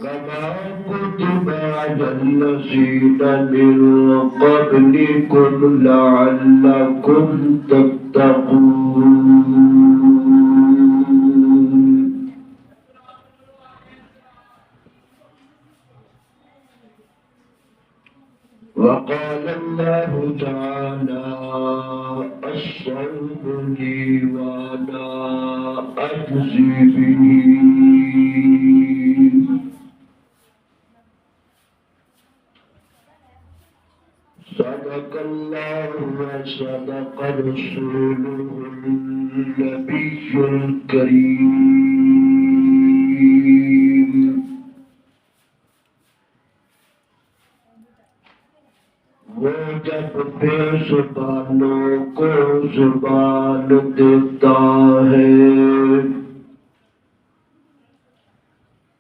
كما كتب على الذين من قبلكم لعلكم تتقون. وقال الله تعالى الصوم لي وأنا أجزي به. صدق الله وصدق رسوله النبي الكريم. وہ جب بے زبانوں کو زبان دیتا ہے،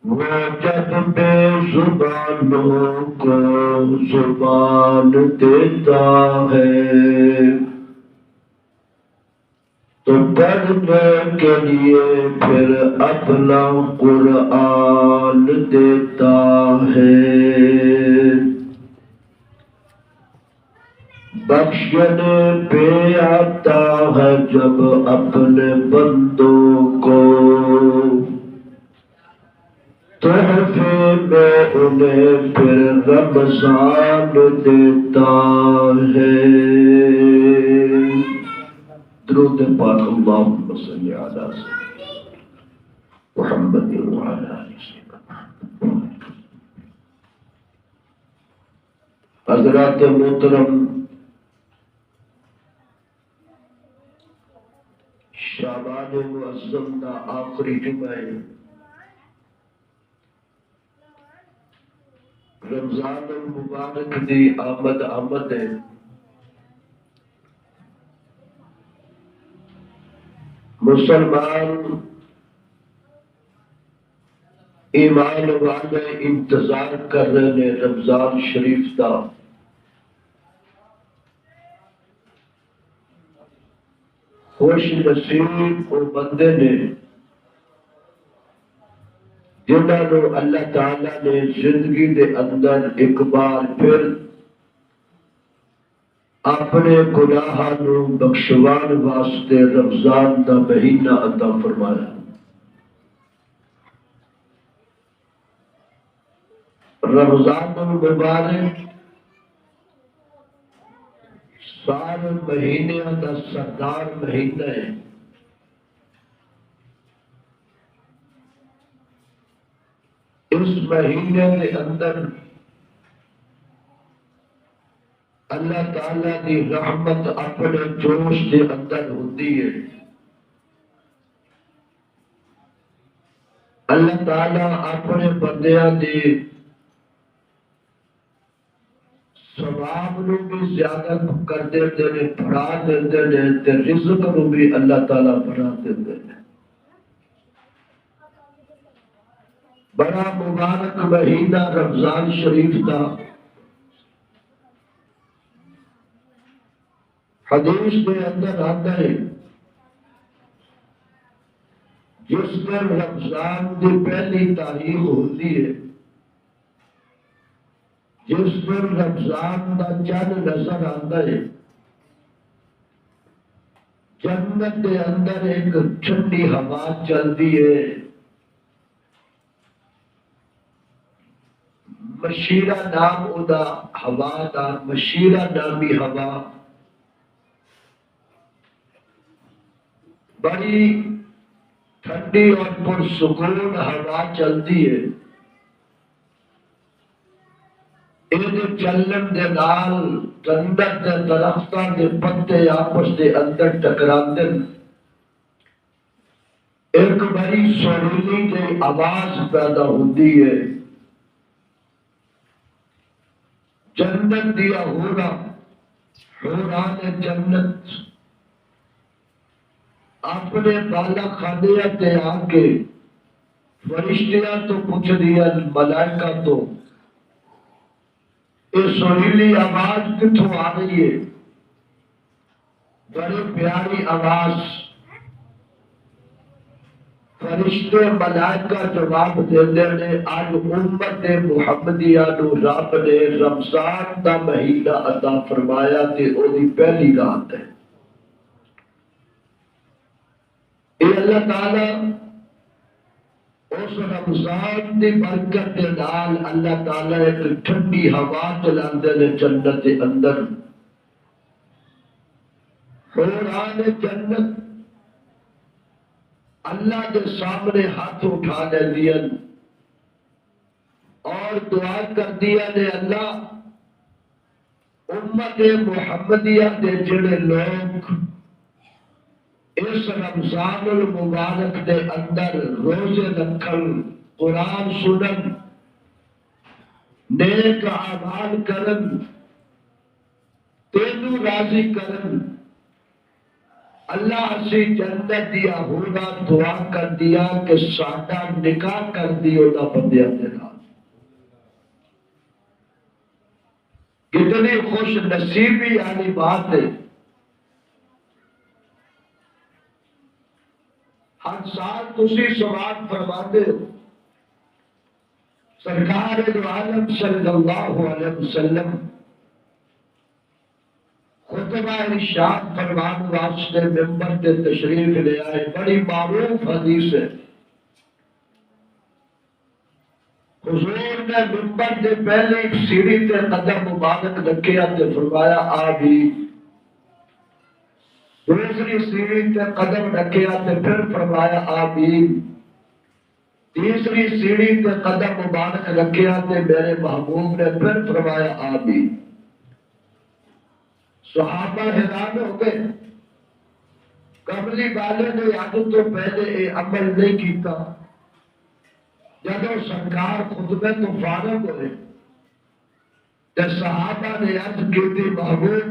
وہ جب بے زبانوں کو زبان دیتا ہے تو پڑھنے کے لیے پھر اپنا قرآن دیتا ہے. بخشنے پہ آتا ہے جب اپنے بندوں کو، تحفے میں انہیں پھر رمضان دیتا ہے. درود پاک اللہم صلی علی محمد وعلی آلہ سیدنا. حضرات محترم، شعبان معظم دا آخری جمعہ ہے. رمضان المبارک دی آمد ہے. مسلمان ایمان والے انتظار کر رہے ہیں رمضان شریف دا. خوش نصیب وہ بندے نے جنہاں نو اللہ تعالیٰ نے زندگی دے اندر ایک بار پھر اپنے گناہاں نو بخشوان واسطے رمضان دا مہینہ عطا فرمایا. رمضان المبارک سارے مہینے دا سردار مہینہ ہے. اس مہینے کے اندر اللہ تعالیٰ کی رحمت اپنے جوش کے اندر ہوتی ہے. اللہ تعالیٰ اپنے بندیاں دی ثواب نو بھی زیادہ کر دیتے ہیں، بڑھا دیتے ہیں، تے رزق نو بھی اللہ تعالیٰ بڑھا دیتے ہیں. بڑا مبارک مہینہ رمضان شریف کا. حدیث کے اندر آتا ہے جس دن رمضان کی پہلی تاریخ ہوتی ہے، جس دن رمضان کا چند نظر آتا ہے، جنت کے اندر ایک ٹھنڈی ہوا چلتی ہے. مشیرہ نام ادا ہوا دا، مشیرہ نامی ہوا بڑی ٹھنڈی اور پرسکون ہوا چلتی ہے. یہ چلن دے نال جنت دے درختاں دے پتے آپس دے اندر ٹکراندے، ایک بڑی سریلی تے آواز پیدا ہوتی ہے. جنت دیا حوران جنت اپنے بالا خانے تے آ کے فرشتیاں تو پوچھ دیا ملائکہ تو یہ سریلی آواز کتوں آ رہی ہے؟ بڑی پیاری آواز. فرشتے ملائکہ جواب دیندے نے آج امت محمدیہ نو رب نے رمضان دا مہینہ عطا فرمایا تے او دی پہلی رات ہے۔ اے اللہ تعالی اس رمضان دی برکت دے نال اللہ تعالی ایک ٹھنڈی ہوا چلاندے نے جنت دے اندر، حوران جنت اللہ کے سامنے ہاتھ اٹھا لے دیا اور دعا کر دیا نے اللہ امت محمدیہ دے جڑے لوگ اس رمضان المبارک دے اندر روزے رکھن، قرآن سنن، نیک اعمال کرن، تینوں راضی کرن، اللہ اسی جنت دیا ہونا دعا کر دیا کہ ساڈا نکاح کر دیو نہ بندیاں دے نال۔ کتنی خوش نصیبی والی بات ہے۔ ہر سال تسی سوال فرماتے ہو، سرکار دو عالم صلی اللہ علیہ وسلم خطبہ ارشاد فرمان واسطے ممبر تے تشریف لے آئے، بڑی معروف حدیث ہے۔ حضور نے ممبر تے پہلے ایک سیڑھی تے قدم مبارک رکھیا تے فرمایا آمین، دوسری سیڑھی تے قدم رکھیا تے پھر فرمایا آمین، تیسری سیڑھی تے قدم مبارک رکھیا تے میرے محبوب نے پھر فرمایا آمین۔ صحابہ حیران ہو گئے، کملی والے نے اب تو پہلے یہ عمل نہیں کیتا۔ جب سرکار خطبے تو فارغ ہوئے تو صحابہ نے عرض کی محبوب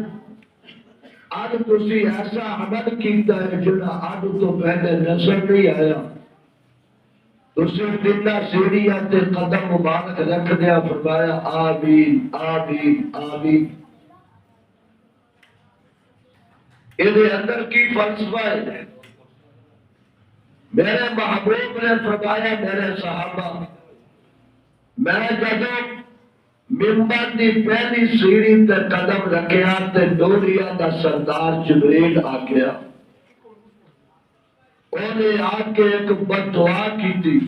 اب تسی ایسا عمل کیتا ہے جڑا اب تو پہلے نظر نہیں آیا۔ تسی تینہ سیڑھیاں تے قدم مبارک رکھ دیا، فرمایا آمین آمین آمین۔ یہ اندر کی فلسفہ ہے؟ میرے محبوب نے فرمایا میرے صحابہ، میں جدو ممبر دی پہلی سیڑھی تے قدم رکھیا تے نوریاں دا سردار جبریل آ گیا، انہیں آ کے ایک بد دعا کی تھی،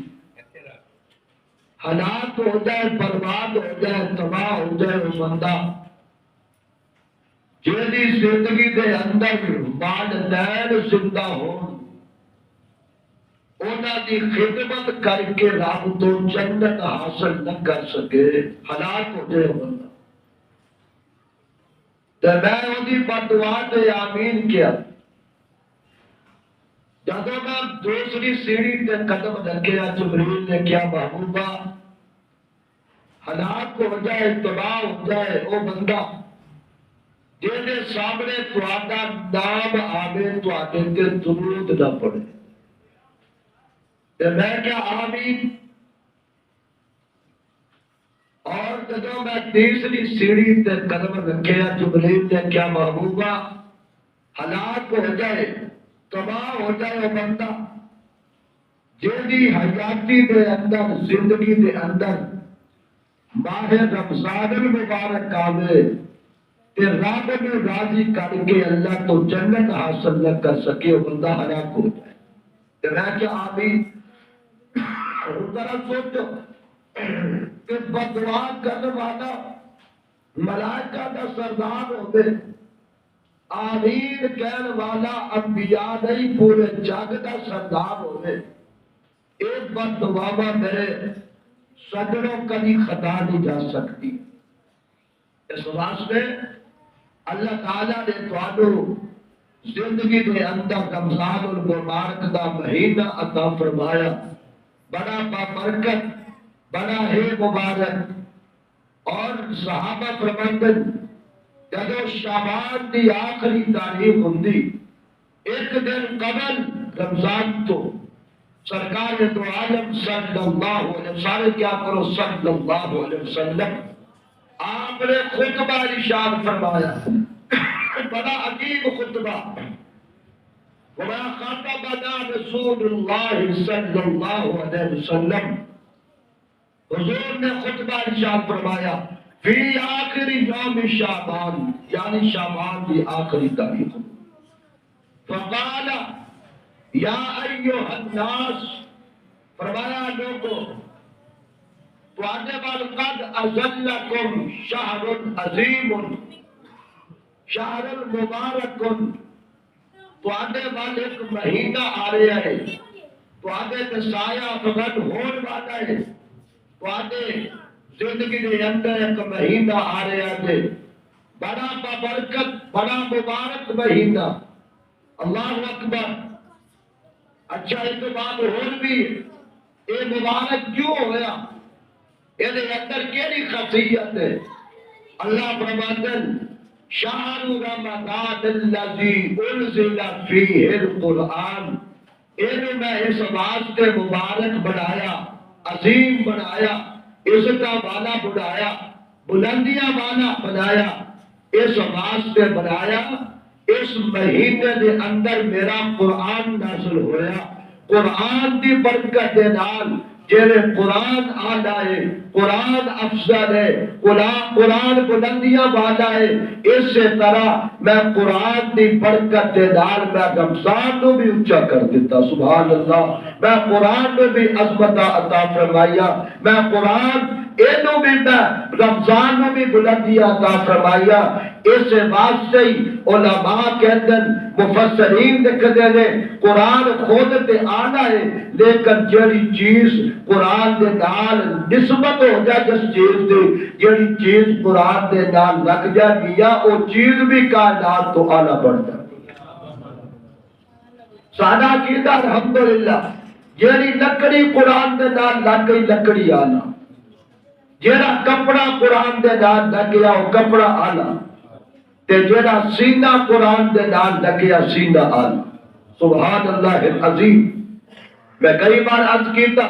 ہلاک ہو جائے، برباد ہو جائے، تباہ ہو جائے وہ بندہ جیدی زندگی دے اندر والدین زندہ ہون، انہاں دی خدمت کر کے رب تو جنت حاصل نہ کر سکے، ہلاک ہو جائے بندہ۔ تو میں ان کی بددعا تے آمین کیا۔ جب میں دوسری سیڑھی تے قدم رکھیا جبریل نے کیا محبوبہ ہلاک ہو جائے، تباہ ہو جائے وہ بندہ جیسے سامنے تہاڈا نام آوے تہاڈے تے درود نہ پڑے۔ تے میں کیا آمین، اور جب میں تیسری سیڑھی تے قدم رکھیا جبریل نے کیا محبوبہ ہلاک ہو جائے، تباہ ہو جائے وہ بندہ جیدی حیاتی دے اندر، زندگی دے اندر ماہ رمضان المبارک آوے کہ رب میں راضی کر کے اللہ تو جنت حاصل نہ کر سکے وہ بندہ ہلاک ہو جائے۔ کہ میں کیا آمین، ذرا سوچو کہ بددعا کرنے والا ملائکہ دا سردار ہوتے، آمین کہنے والا انبیاء نہیں پورے جگ دا سردار ہوتے، ایک بددعا میرے صدروں کبھی خطا نہیں جا سکتی۔ اس واسطے اللہ تعالیٰ نے توانو زندگی کے اندر رمضان المبارک دا مہینہ عطا فرمایا، بڑا بابرکت، بڑا ہی مبارک۔ اور صحابہ فرماتے جب شعبان دی آخری تاریخ ہوندی ایک دن قبل رمضان تو سرکار دو عالم صلی اللہ علیہ وسلم، سارے کیا کرو صلی اللہ علیہ وسلم، آپ نے خطبہ ارشاد فرمایا، بڑا عجیب خطبہ۔ وما خطبنا رسول اللہ صلی اللہ علیہ وسلم، حضور نے خطبہ ارشاد فرمایا فی آخری یوم شعبان، یعنی شعبان کی آخری تاریخ، فقال یا ایھا الناس، فرمایا لوگو قد اذلکم شہر عظیم، شہر المبارک، ایک مہینہ آ رہا ہے، سایہ فقط ہون والا ہے، زندگی کے اندر ایک مہینہ آ رہا ہے، بڑا بابرکت بڑا مبارک مہینہ، اللہ اکبر۔ اچھا ایک بات اور بھی، یہ مبارک کیوں ہوا؟ یہ اندر کیڑی خاصیت ہے؟ اللہ فرماتے ہیں شہر رمضان الذی انزل فیہ القرآن، انہوں نے اس واسطے مبارک بنایا، عظیم بنایا، عزت والا بنایا، بلندیاں والا بنایا، اس واسطے بنایا اس مہینے دے اندر میرا قرآن نازل ہویا، قرآن دی برکت دے نال جیرے قرآن آدھا ہے، قرآن افضل ہے، قرآن بلندیاں والا ہے، اس سے طرح میں قرآن دی برکت دے نال میں رمضان نو بھی اونچا کر دیتا، سبحان اللہ، میں قرآن نو بھی عظمت عطا فرمایا، میں قرآن اینو بھی میں رمضان نو بھی بلندیاں عطا فرمایا۔ اس واسطے ہی علماء کہتے ہیں، مفسرین لکھتے ہیں قرآن خود تے آنا ہے، لیکن جڑی چیز قرآن دے نال نسبت ہو جائے، جس چیز دے جڑی چیز قرآن دے نال لگ جائے گیا، وہ چیز بھی کائنات تو آلہ بڑھ جاتی ہے۔ سادہ عقیدہ الحمدللہ، جڑی لکڑی قرآن دے نال لگ گئی لکڑی آلہ، جڑا کپڑا قرآن دے نال لگ گیا وہ کپڑا آلہ، تے جڑا سینہ قرآن دے نال لگیا سینہ آلہ، سبحان اللہ العظیم۔ میں کئی بار عرض کیتا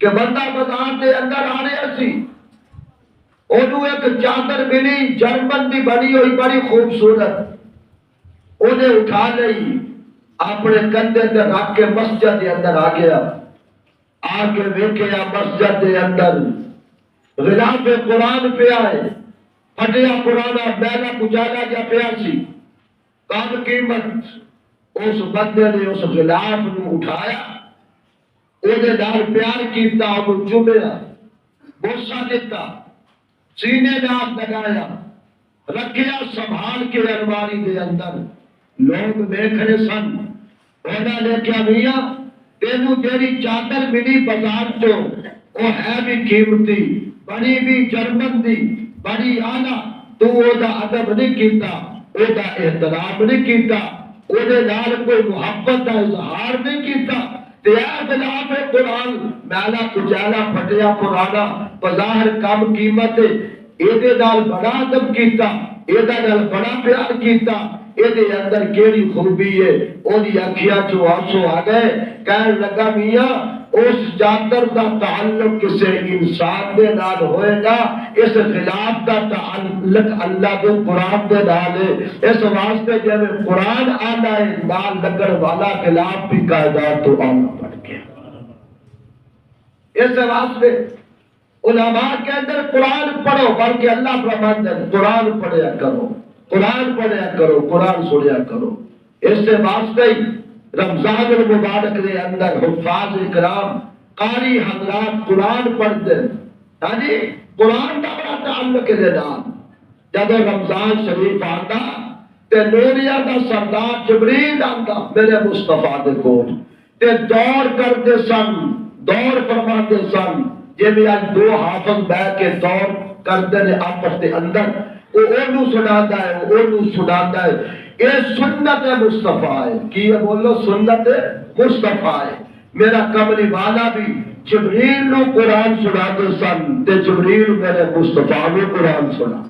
کہ بندہ بازار دے اندر آ رہا سی، انہوں ایک چادر ملی جرمن دی بنی ہوئی بڑی خوبصورت، انہیں اٹھا لئی اپنے کندھے تے رکھ کے مسجد دے اندر آ گیا، آ کے ویکھیا مسجد دے اندر غلاف قرآن پیا ہے، پھٹیا پرانا میلا کچالا جا پیا سی، کم قیمت۔ اس بندے نے اس غلاف نو اٹھایا، اودے نال پیار کیتا، انہوں چومیا، بوسہ دیتا، سینے نال لگایا، رکھیا سنبھال کے الماری دے اندر۔ لوگ دیکھ رہے سن، انہوں نے کیا میاں تینوں تیری چادر ملی بازار چوں، وہ ہے بھی قیمتی، بڑی بھی جرمن دی، بڑی آلہ، تو او دا ادب نہیں کیتا، او دا احترام نہیں کیتا، او دے نال کوئی محبت دا اظہار نہیں کیتا، تے اے خلاف قرآن میلا کچالا پھٹیا پرانا بظاہر کم قیمت، اے دے نال بڑا ادب کیتا، اے دے نال بڑا پیار کیتا، اے دے اندر کیڑی خوبی ہے؟ او دی اکھیاں چوں آنسو آ گئے، کہنے لگا میاں اس چادر دا تعلق کسے انسان دے نال ہوئے گا، اس خلاف دا تعلق اللہ دے قرآن دے نال ہے، اس واسطے جب قرآن آنا ہے نال لگن والا خلاف بھی قائدات تو آنا پڑ گیا۔ اس واسطے علماء کے اندر قرآن پڑھو، بلکہ اللہ فرماتے ہیں قرآن پڑھیا کرو، قرآن پڑھیا کرو، قرآن سنیا کرو۔ اس سے واسطے رمضان المبارک کے اندر حفاظ اکرام قاری حضرات قرآن پڑھتے ہیں، ہاں جی قرآن کا بڑا تعلق ہے نال۔ جب رمضان شریف آتا تے نوریا دا سردار جبریل آتا میرے مصطفیٰ دے کول تے دور کرتے سن، دور فرماتے سن، جے میں آج دو حافظ بیٹھ کے دور کرتے ہیں آپس کے اندر، وہ اونوں سناتا ہے، وہ اونوں سناتا ہے، یہ سنت مصطفیٰ ہے، کی یہ بولو سنت مصطفیٰ ہے۔ میرا کملی والا بھی جبریل نو قرآن سناتے سن تے جبریل میرے مصطفیٰ نو قرآن سنا۔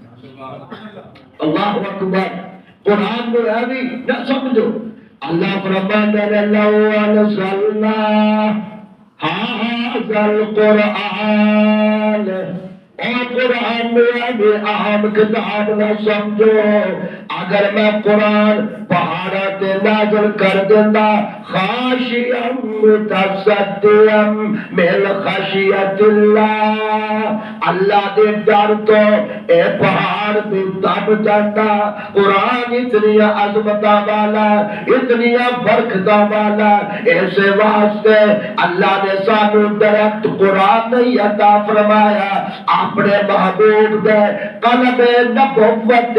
اللہ اکبر، قرآن کو ہے بھی نہ سمجھو، اللہ فرماتا ہے لو انزلنا هذا القرآن، اور قرآن میں بھی اہم کتاب نہ سمجھو، اگر میں قرآن پہاڑا تے نازل کر دینا خاشعم متصدعم من خشیت اللہ، اللہ دے ڈر تو اے پہاڑ بھی دب جاتا۔ قرآن اتنی عظمت والا، اتنی برکت والا، ایسے واسطے اللہ نے سانو ڈائریکٹ قرآن نہیں عطا فرمایا، اپنے محبوب دے قلب نبوت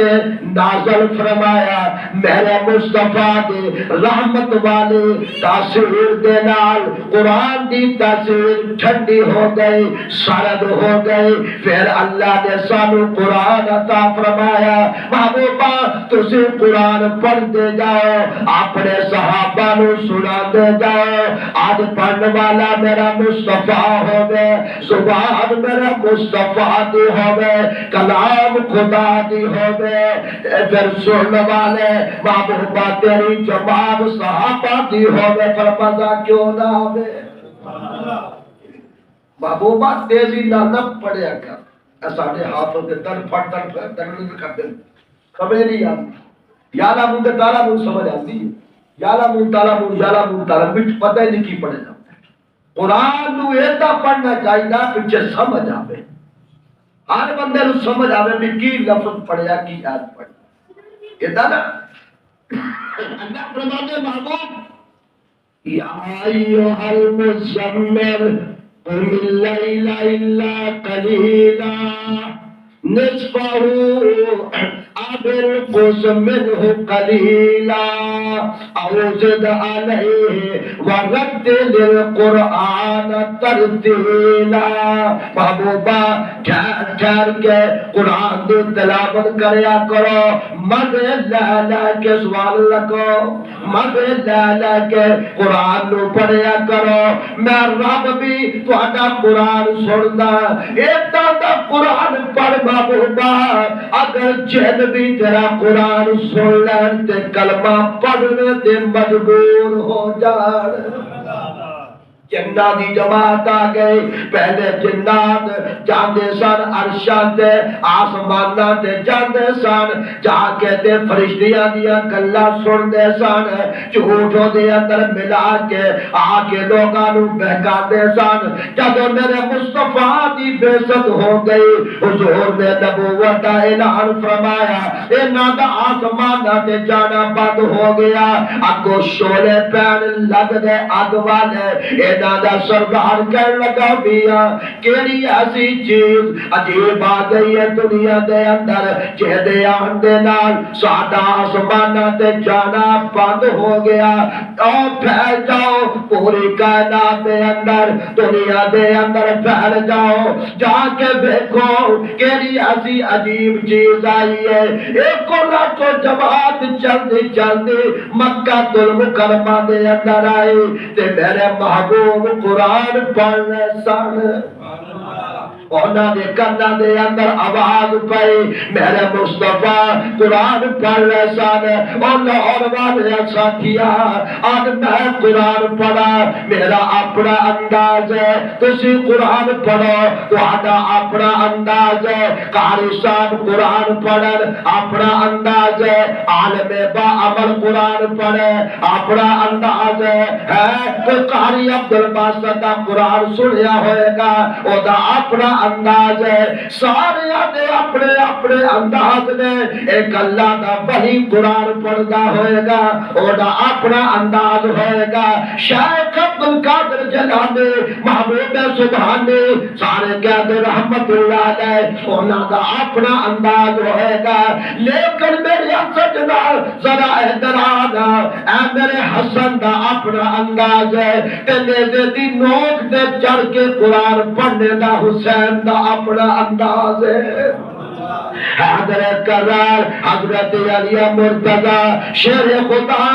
نازل فرمایا۔ میرے مصطفیٰ دی رحمت والے تاثیر دے نال قرآن دی تاثیر ٹھنڈی ہو گئی، سرد ہو گئی، پھر اللہ نے سانو قرآن عطا فرمایا۔ محبوبہ تسی قرآن پڑھ دے جاؤ، اپنے صحابہ نو سنا دے جاؤ، آج پڑھنے والا میرا مصطفیٰ ہوگے، زبان میرا مصطفیٰ دی ہوگے، کلام خدا دی ہوگے، پھر سننے والے محبوبہ تیری جماعت صحابہ دی ہوگے، پر مزہ کیوں نہ ہوگے؟ محبوبہ تیزی نہ پڑھیا کر، ساڑھے ہاتھوں کے در پھٹ کر دیں، سمجھ نہیں آتی، یا لامون تے تالا مون سمجھ آتی ہے، یا لامون تالا مون، یا لامون تالا مون، پتہ ہی نہیں کی پڑھے جاتا ہے۔ قرآن نو ایتا پڑھنا چاہیے پیچھے سمجھ آوے، ہر بندے نو سمجھ آوے بھی کی لفظ پڑھیا کی آیت پڑھیا، ایتا نا اللہ فرمانے محبوب یا ایھا المزمل قم اللیل الا قلیلا نصفه أو انقص منه قلیلا او زد علیہ ورتل القرآن ترتیلا۔ محبوبہ ٹھہر کے قرآن دی تلاوت کریا کرو، مزے لے کے سوال لگو، مزے لے کے قرآن نو پڑھیا کرو۔ میں رب بھی تہاڈا قرآن سندا، ایتا دا قرآن پڑھ محبوبہ، اگر جن بھی تیرا قرآن سن لین تے کلمہ پڑھنے تے مجبور ہو جان۔ جنات دی جماعت آ گئی، پہلے جنات جاندے سن عرشاں تے آسماناں تے جاندے سن، جا کے تے فرشتیاں دیاں گلاں سندے سن، جھوٹوں دے اندر ملا کے آ کے لوگاں نو بہکاندے سن۔ جدوں میرے مصطفیٰ دی بعثت ہو گئی، حضور نے نبوت دا اعلان فرمایا، انہاں دا آسماناں تے جانا بند ہو گیا، اگوں شعلے پین لگ گئے اگ والے۔ دا سردار کہنے لگا بیا کیڑی ایسی چیز عجیب آ گئی ہے دنیا دے اندر، جہدے آن دے نال ساڈا آسماناں تے جانا بند ہو گیا۔ او پھیل جاؤ پوری کائنات دے اندر، دنیا دے اندر پھیل جاؤ، جا کے دیکھو کیڑی ایسی عجیب چیز آئی ہے۔ ایک کو جماعت چلدی چلدی مکہ المکرمہ دے اندر آئی تے میرے محبوب قرآن پڑھنے سن، انہاں دے کاناں دے اندر آواز پئی، میرے مصطفیٰ قرآن پڑھ رہے سن۔ اور لاہور والے ساتھیا آج میں قرآن پڑھا، میرا اپنا انداز ہے، تسی قرآن پڑھو تہاڈا اپنا انداز ہے، قاری صاحب قرآن پڑھن اپنا انداز ہے، عالم با عمل قرآن پڑھے اپنا انداز ہے، تو قاری عبدالباسط دا قرآن سنیا ہوئے گا او دا اپنا انداز ہے، سارے دے اپنے اپنے انداز نے۔ ایک اللہ دا وحی قرآن پڑھدا ہوئے گا او دا اپنا انداز ہوئے گا۔ شیخ عبدالقادر جیلانی محبوب سبحانی سارے کہتے رحمت اللہ علیہ، انہاں دا اپنا انداز ہوئے گا۔ لیکن میرے سجنا ذرا احترام اے میرے حسن دا اپنا انداز ہے، تے نیزے دی نوک تے چڑھ کے قرآن پڑھنے دا حسین دا اپنا انداز ہے۔ حضرت کرار حضرت علی مرتضی شیر خدا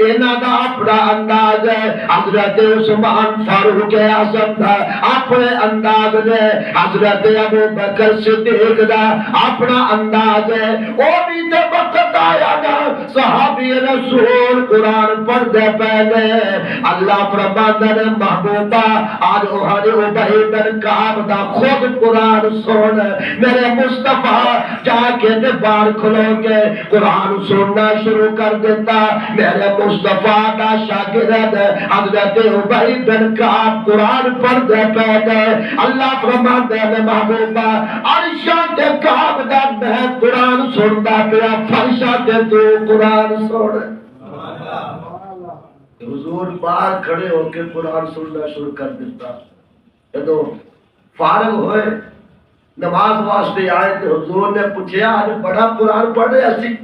انہاں دا اپنا انداز ہے، حضرت عثمان فاروق اعظم دا اپنے انداز ہے، حضرت ابو بکر صدیق دا اپنا انداز ہے۔ او بھی تے وقت بتایا نا صحابی رسول قرآن پڑھتے پہلے اللہ فرماتا ہے محبوبہ آج ہر ابئی بن کعب دا خود قرآن سن میرے مصطفیٰ جا کے بار کھلو گے قرآن سننا شروع کر دیتا میرے مصطفیٰ دا شاگرد حضرت ابئی بن کعب قرآن پڑھتے پہلے اللہ فرماتا ہے محبوبہ عرشہ تے کعب دا میں قرآن سنتا پیا فرشہ تے تو قرآن سن حضور باہر کھڑے ہو کے قرآن سننا شروع کر دیتا جدو فارغ ہوئے نماز واسطے آئے تو حضور نے پوچھا آج بڑا قرآن پڑھ رہے اسی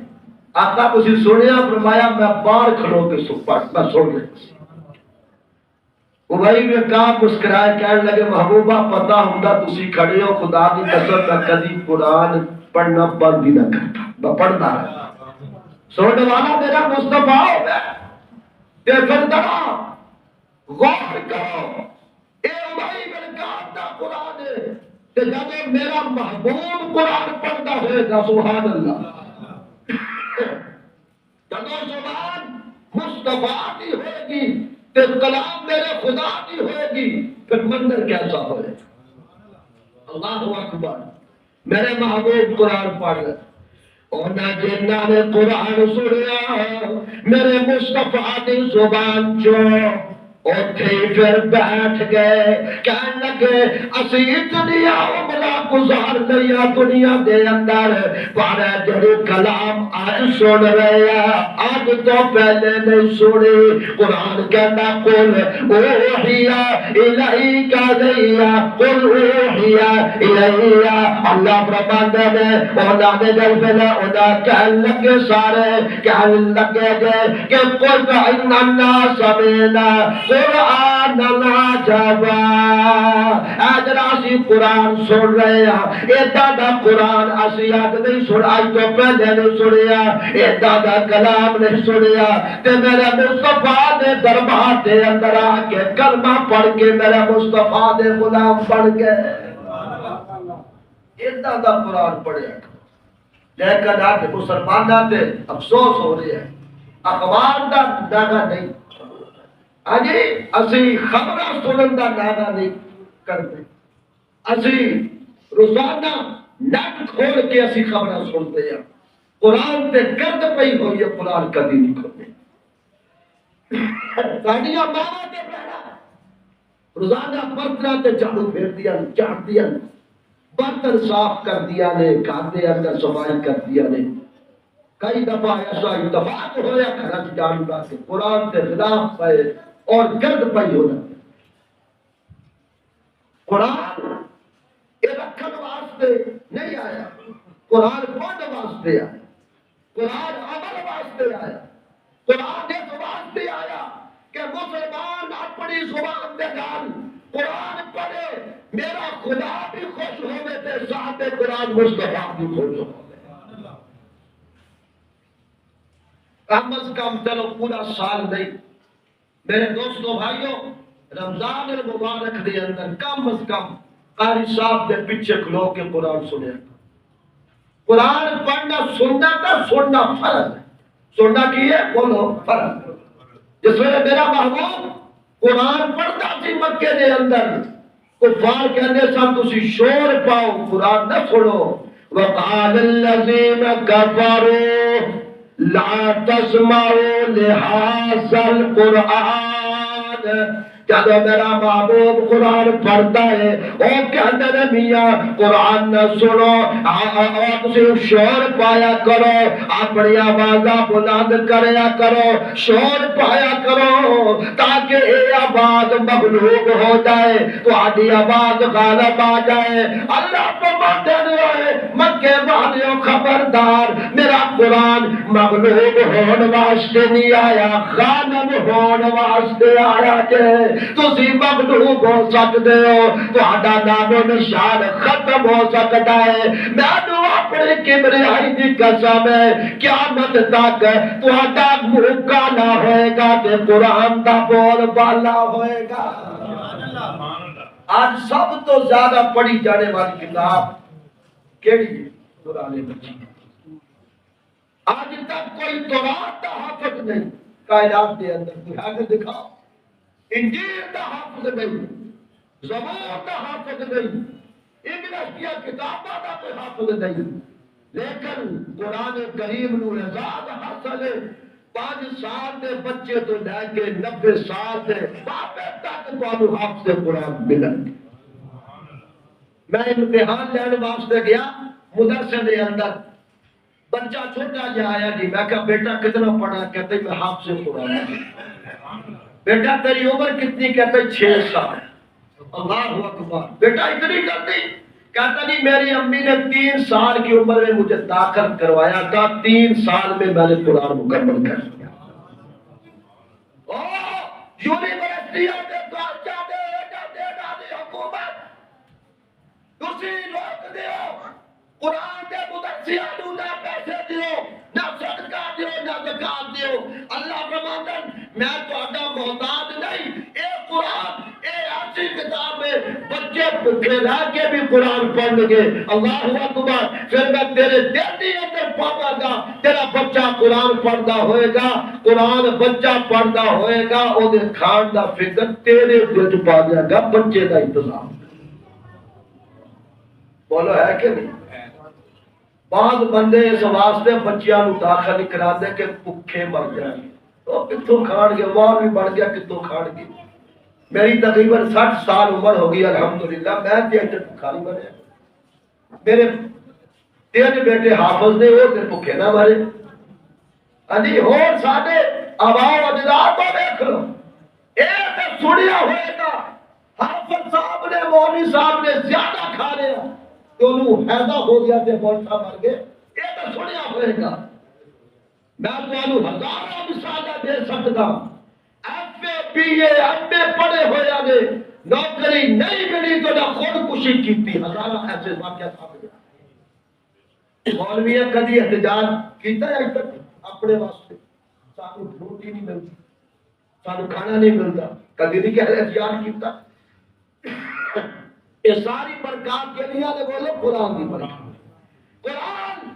آقا تسی سنیا فرمایا میں باہر کھڑو کے میں سن رہے ابئی میں کہا مسکرائے کہنے لگے محبوبہ پتہ ہوتا تسی کھڑے ہو خدا دی قسم میں کبھی قرآن پڑھنا بند ہی نہ کرتا میں پڑھتا رہا سننے والا میرا مصطفیٰ ہو گیا تے پھر درا غور کرو اے ابئی بن کعب دا قرآن ہے تے جب میرا محبوب قرآن پڑھتا ہوئے گا سبحان اللہ جب زبان مصطفیٰ کی ہوئے گی تے کلام میرے خدا کی ہوئے گی پھر منظر کیسا ہوئے اللہ اکبر میرے محبوب قرآن پڑھ رہے اونا جنہ نے قرآن سنیا میرے مصطفیٰ کی زبان جو اوتھے پھر بیٹھ گئے کہنے لگے اسی دنیا عمرہ گزار لیا دنیا دے اندر پر جڑے کلام آج سن رہے ہیں آج تو پہلے نہیں سنی قرآن کہنا قل اوحیا الیک لیا قل اوحیا الیا اللہ فرماتا ہے اونا نے جل پہلے اونا کہنے لگے سارے کہنے لگے کہ قل اننا سمینا قرآن العجبا آج راسی قرآن سن رہے ہیں ایدہ دا قرآن اسی آج نہیں سن آج تو پہلے نہیں سنیا ایدہ دا کلام نہیں سنیا تے میرے مصطفیٰ نے دربار دے اندر آکے کلمہ پڑھ کے میرے مصطفیٰ نے غلام پڑھ کے ایدہ دا قرآن پڑھے لیکن آج مسلمانہ تے افسوس ہو رہی ہے اخبار دا ناگا نہیں آجی اسی خبرہ سنن دا ناگا نہیں کرتے اسی روزانہ نیٹ کھول کے اسی خبرہ سنتے ہیں قرآن تے گرد پئی ہوئی ہے قرآن کبھی نہیں کھولتے ساڑیاں ماما تے پہنا روزانہ برتنہ تے جھاڑو پھیر دیا چاٹ دیا برتن صاف کر دیا نے کھاتے اندر صفائی کر دیا نے کئی دفعہ ایسا اتفاق ہویا کھرچ جان باتے قرآن تے خلاف پائے اور گرد پئی ہونا قرآن یہ رکھن واسطے نہیں آیا قرآن پڑھ واسطے آیا قرآن عمل واسطے آیا قرآن اس واسطے آیا کہ مسلمان اپنی زبان دے نال قرآن پڑھے میرا خدا بھی خوش ہوئے تے ساتھ قرآن مصطفیٰ بھی خوش ہوئے کم از کم چلو پورا سال نہیں میرے دوستوں بھائیوں رمضان المبارک دے اندر کم از کم قاری صاحب دے پیچھے کھلو کے قرآن سنے قرآن پڑھنا سننا تھا سننا فرض ہے سننا کی ہے بولو فرض جس وقت میرا محبوب قرآن پڑھتا سی مکے دے اندر کفار کہنے سب تسی شور پاؤ قرآن نہ سنو وقال الذین کفروا لا تسمعوا لهذا القرآن جب میرا محبوب قرآن پڑھتا ہے او کہتے ہیں میاں قرآن نہ سنو اور صرف شور پایا کرو اپنی آوازہ بلند کریا کرو شور پایا کرو تاکہ یہ آواز مغلوب ہو جائے تو آدھی آواز غالب آ جائے اللہ کو مانتے ہوئے مکے والیوں خبردار میرا قرآن مغلوب ہون واسطے نہیں آیا غالب ہون واسطے آیا جے تسی مغلوب ہو سکتے ہو تو آدھا نام و نشان ختم ہو سکتا ہے میں تو اپنے کبریائی دی قسم ہے قیامت تک تو آدھا موقع نہ ہوئے گا کہ قرآن دا بول بالا ہوئے گا آج سب تو زیادہ پڑھی جانے والی کتاب کیڑی ہے قرآن مجید آج تک کوئی تورات دا حافظ نہیں کائنات کے اندر، کوئی حافظ دکھاؤ۔ انجیل دا حافظ نہیں، زبور دا حافظ نہیں، انگلش کی کتاباں دا کوئی حافظ نہیں، لیکن قرآن کریم نو اعزاز حاصل ہے 5 سال دے بچے تو لے کے 90 سال دے بابے تک تانوں حافظ قرآن ملن۔ میں امتحان لین واسطے گیا مدرسے دے اندر، بچہ چھوٹا جا آیا جی، میں کہا بیٹا کتنا پڑھا؟ کہتے میں حافظ قرآن ہوں۔ بیٹا تیری عمر کتنی؟ کہتے 6 سال۔ اللہ اکبر، بیٹا اتنی جلدی؟ کہتا نہیں میری امی نے 3 سال کی عمر میں مجھے داخل کروایا تھا، 3 سال میں میں نے قرآن مکمل کر لیا۔ یونیورسٹیوں کے خرچہ دے حکومت تسی روک دیو، قرآن دے مدرسیاں نو نہ پیسے دیو، نہ صدقہ دیو، نہ زکات دیو۔ اللہ فرماتا میں تہاڈا محتاج نہیں، اے قرآن اے ایسی کتاب ہے بچے بھوکے رہ کے بھی قرآن پڑھیں گے۔ اللہ اکبر، پھر میں تیرے دل کے اندر پاواں گا تیرا بچہ قرآن پڑھدا ہوئے گا، قرآن بچہ پڑھدا ہوئے گا، او دے کھان دا فکر تیرے دل چ پا دیا گا، بچے دا انتظام۔ بولو ہے کہ نہیں؟ بعض بندے اس واسطے بچیاں نو داخل نہیں کراتے کہ بھوکے مر جائیں، تو کتوں کھان گے؟ ماں بھی بڑھ گیا کتوں کھان گے؟ میری تقریباً 60 سال عمر ہو گئی الحمدللہ، میں تے بھوکا نہیں مریا۔ میرے 3 بیٹے حافظ نے، وہ تے بھوکے نہ مرے۔ ہاں جی، اور ساڈے آبا و اجداد کو دیکھ لو، اے تے سنیا ہوئے گا حافظ صاحب نے مولوی صاحب نے زیادہ کھا لیا تو انہوں حیضہ ہو گیا تے بولتا مر گئے، یہ تو سنیا ہوئے گا۔ میں تو ہزاروں مثالیں دے سکتا، F A P A M اے پڑھے ہوئے آگے نوکری نہیں ملی تو نہ خودکشی کی تھی، ہزاروں ایسے واقعات سامنے۔ مولوی کدی احتجاج کیتا ہے اج تک اپنے واسطے؟ سانو روٹی نہیں ملتی، سانو کھانا نہیں ملتا، کدی نہیں کہہ رہے احتجاج کیتا؟ یہ ساری برکات کے لیے نے بولے قرآن کی برکات۔ قرآن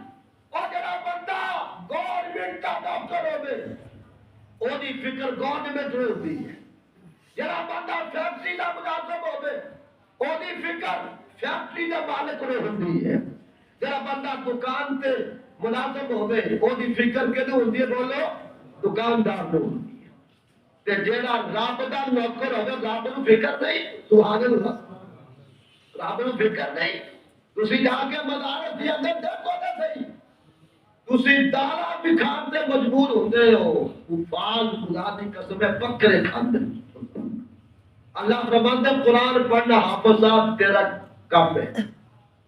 اور جڑا بندہ گورنمنٹ کا ڈاکٹر ہوے او دی فکر گورنمنٹ ہوتی ہے، جڑا بندہ فیکٹری کا ملازم ہوے او دی فکر فیکٹری کا مالک نو ہوندی ہے، جڑا بندہ دکان تے ملازم ہوے او دی فکر کدوں ہوندی ہے؟ بولو دکاندار نو ہوندی ہے۔ تے جڑا رب دا نوکر ہوے رب نو فکر نہیں، سبحان اللہ، رب نو فکر نہیں۔ تسی جا کے مدارس دے اندر دیکھو تے صحیح، تسی دالا بھی کھان تے مجبور ہوندے ہو، فال خدا دی قسم ہے بکرے کھاندے۔ اللہ فرماتا ہے قرآن پڑھنا حافظ صاحب تیرا کام ہے۔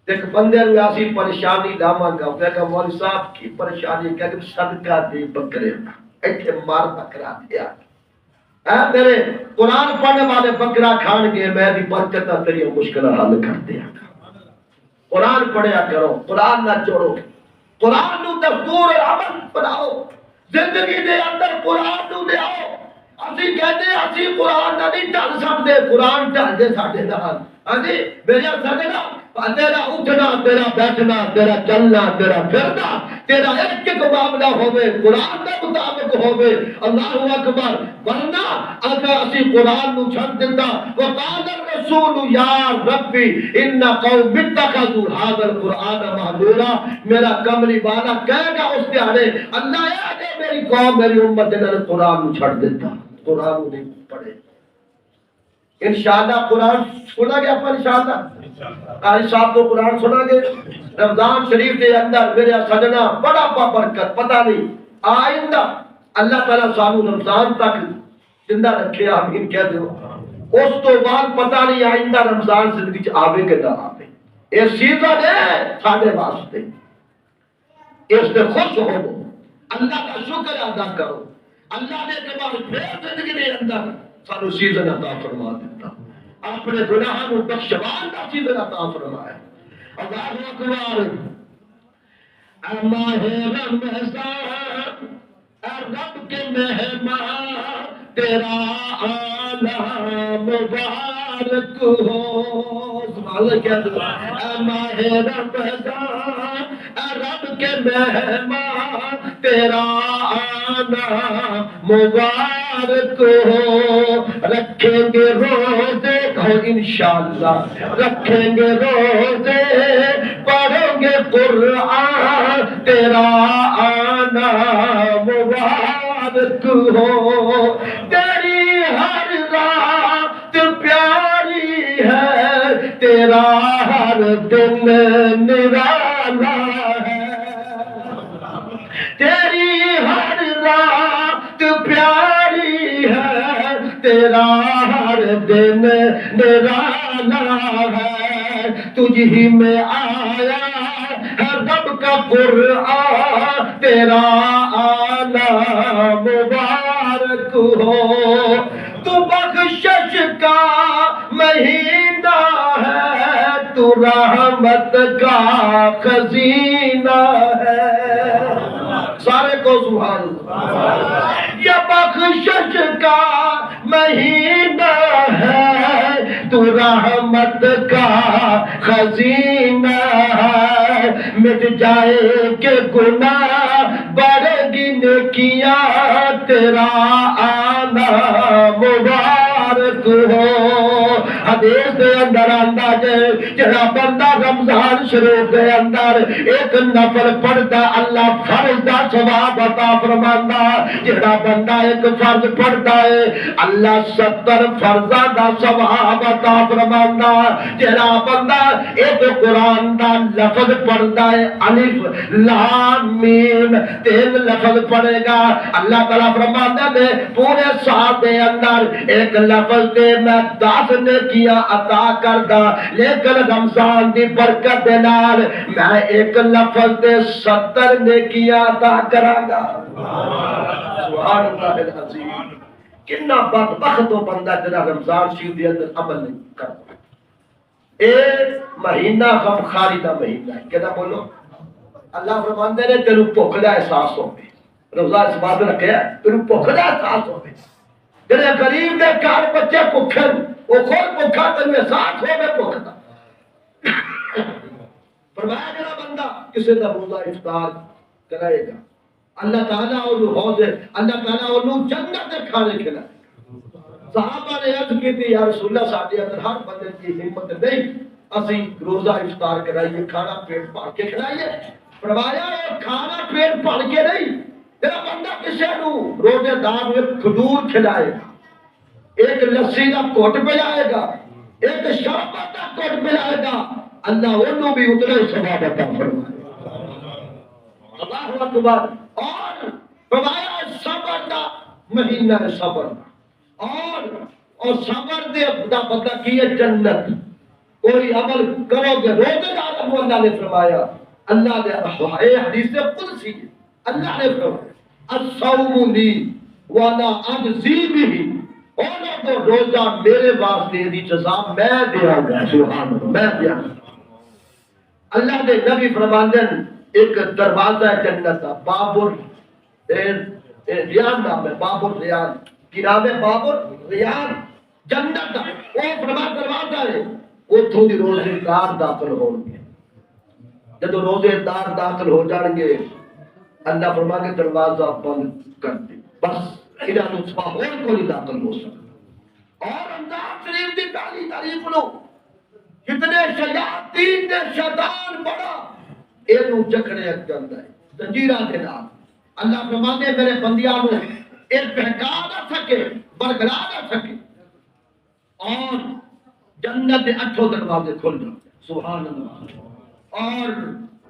ایک بندے نو ایسی پریشانی لاواں گا، میں کہا مولوی صاحب کی پریشانی؟ کہ صدقہ دے بکرے ایتھے مار بکرا دیا، میرے قرآن پڑھنے والے بکرا کھان گے، میں بھی برکت تیری مشکل حل کر دیا۔ قرآن پڑھیا کرو، قرآن نہ چھوڑو، قرآن نو دستور عمل بناؤ، زندگی دے اندر قرآن نو لے آؤ۔ اسی کہتے ہیں اسی قرآن نہ نہیں ٹل سکتے، قرآن ٹل دے ساڈے نال۔ ہاں جی میرے سجنا، تیرا اٹھنا، تیرا بیٹھنا، تیرا چلنا، تیرا پھرنا، تیرا ایک ایک معاملہ ہوے قرآن کے مطابق ہوے۔ اللہ اکبر، ورنہ اگر اسی قرآن نو چھڈ دیتا، وقال الرسول یا ربی ان قوم اتخذوا هذا القرآن مہجورا، میرا کملی والا کہے گا اس دیہڑے اللہ اے میری قوم میری امت نے قرآن نو چھڈ دیتا، قرآن نہیں پڑھے۔ انشاءاللہ قرآن سنا گیا پر انشاءاللہ قاری صاحب کو قرآن سنا گے رمضان شریف کے اندر۔ میرے سجنا بڑا برکت، پتہ نہیں آئندہ اللہ تعالیٰ سانو رمضان تک زندہ رکھے، آمین کہہ دو۔ اس تو بعد پتہ نہیں آئندہ رمضان زندگی چ آوے کہ نہ آوے، یہ سیزن ہے ساڈے واسطے، اس سے خوش ہو، اللہ کا شکر ادا کرو۔ اللہ نے تمہاری پھر زندگی کے اندر سانو سیزن عطا فرما دیتا، اپنے گناہوں کو بخشوان کا سیزن عطا فرمایا۔ اللہ اکبر، اے ماہ رمضان، اے رب کے مہمان، تیرا آنا مبارک ہو۔ سبحان اللہ، کیا دعا، اے ماہ رمضان، رب کے مہمان تیرا آنا مبارک ہو، رکھیں گے روزے ہو انشاءاللہ، رکھیں گے روزے، پڑھیں گے قرآن، تیرا آنا مبارک ہو، تیری ہر رات پیاری ہے، تیرا ہر دن نرالا ہے، تیری ہر رات پیاری ہے، تیرا ہر دن نرالا ہے، تجھ ہی میں آیا ہے رب کا قرآن، تیرا آنا مبارک ہو، تو بخشش کا مہینہ ہے، تو رحمت کا خزینہ ہے، سارے کو سبحان اللہ، یہ بخشش کا مہینہ ہے، تو رحمت کا خزینہ ہے، مٹ جائے کہ گناہ بڑھ گی نیکیاں، تیرا آنا مبارک ہو، حدیث دے اندر آندا جڑا بندہ رمضان شریف دے اندر ایک نفل پڑھدا اللہ فرض دا ثواب عطا فرماندا، جڑا بندہ ایک فرض پڑھدا ہے اللہ 70 فرضاں دا ثواب عطا فرماندا، جڑا بندہ ایک قرآن دا لفظ پڑھدا ہے الف لام میم 3 لفظ پڑھے گا، اللہ تعالیٰ فرماتا ہے پورے سال دے اندر ایک لفظ دے میں 10 نیکیاں عطا کردا، لیکن رمضان دی برکت دے نال میں ایک لفظ دے 70 نیکیاں عطا کراں گا، سبحان اللہ العظیم، کتنا بدبخت وہ بندہ جڑا رمضان شریف دے اندر عمل نہیں کرتا، ایک مہینہ غمخاری دا مہینہ ہے، کہنا بولو اللہ فرماندے نے تینوں بھوک دا احساس ہوے، روزہ اس بات رکھیا تینوں بھوک دا احساس ہوے، جڑے غریب دے گھر بچے بھوکھن وہ خود بھوکھا تینوں احساس ہوے بھوک دا، فرمایا جڑا بندہ کسی دا روزہ افطار کرائے گا اللہ تعالیٰ انہوں حوض اللہ تعالیٰ انہوں جنت دے کھانے کھلائے، صحابہ نے عرض کی تھی یا رسول اللہ ساڈے اندر ہر بندے کی ہمت نہیں اسی روزہ افطار کرائیے کھانا پیٹ پال کے کھلائیے، فرمایا یہ کھانا پیٹ پال کے نہیں، تیرا بندہ کسی نو روزے دار میں کھجور کھلائے گا، ایک لسی کا گھٹ پلائے گا، ایک شربت کا گھٹ پلائے گا، اللہ انہوں بھی اتنے ثواب عطا فرمائے، اللہ اکبر، اور فرمایا صبر دا مہینہ ہے صبر اور صبر دے دا بندہ کی ہے جنت، کوئی عمل کرو گے روزے دار ابو اللہ نے فرمایا، اللہ نے حدیث قدسی اللہ نے فرمایا الصوم لی وانا اجزی بہ، اور تو روزہ میرے واسطے دی جزا میں دیاں گا، سبحان اللہ میں دیاں گا، اللہ نے نبی فرماندے ایک دروازہ جنت کا باب الریان نام ہے، باب الریان کی نام ہے باب الریان جنت کا وہ فرما دروازہ ہے، اتھوں دی روزے دار داخل ہون گے، جب روزے دار داخل ہو جان گے اللہ فرما کے دروازہ بند کر دے، بس انہاں نوں سوا ہور کوئی داخل ہو سکتا، اور رمضان شریف دی پہلی تاریخ نو کتنے شیاطین نے شیطان بڑا اینو جکڑے جاندا ہے زنجیراں دے نال، اللہ فرماندے میرے بندیاں نوں اے بہکا نہ سکے برگلا نہ سکے، اور جنت دے 8 دروازے کھل جاتے ہیں، سبحان اللہ، اور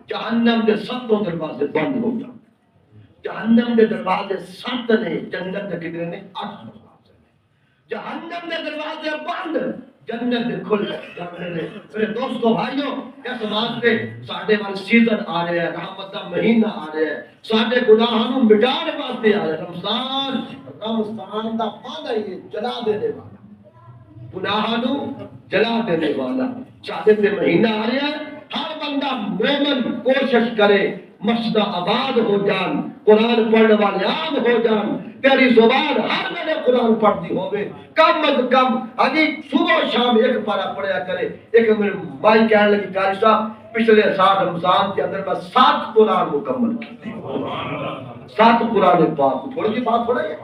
جہنم دے 7 دروازے بند ہو جاتے ہیں، جہنم دے دروازے 7 نے، جنت دے کتنے نے 8 دروازے نے، جہنم دے دروازے بند جنت دے کھل جاتے ہیں، میرے دوستو بھائیوں اس واسطے ساڈے وال سیزن آ رہا ہے، رحمت دا مہینہ آ رہا ہے، ساڈے گناہاں نوں مٹانے واسطے آ رہا ہے، رمضان دا معنی ہے جلا دینے والا، گناہاں نوں جلا دینے والا، چاہتے تے مہینہ آ رہا ہے، ہر بندہ مومن کوشش کرے مسجد آباد ہو جان، قرآن پڑھنے والے عام ہو جان، تیری زبان ہر ویلے قرآن پڑھتی ہوئے، کم از کم ابھی صبح و شام ایک پارہ پڑھیا کرے۔ ایک میرے بھائی کہنے لگی قاری صاحب پچھلے سال رمضان کے اندر میں 7 قرآن مکمل کیتے ہیں، 7 قرآن پاک، تھوڑی سی بات تھوڑا ہے،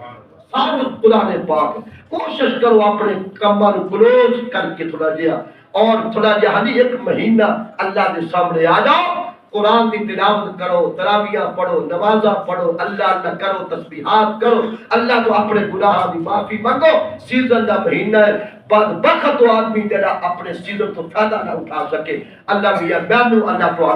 7 قرآن پاک۔ کوشش کرو اپنے کمر کلوز کر کے تھوڑا جہا اور تھوڑا جہا ایک مہینہ اللہ کے سامنے آ جاؤ، قرآن کی تلاوت کرو، تراویاں پڑھو، نمازاں پڑھو، اللہ اللہ کرو، تسبیحات کرو، اللہ تو اپنے گناہ کی معافی مانگو۔ سیزن کا مہینہ ہے، بدبخت وہ آدمی جڑا اپنے سیزن تو فائدہ نہ اٹھا سکے۔ اللہ میاں مینوں اللہ تو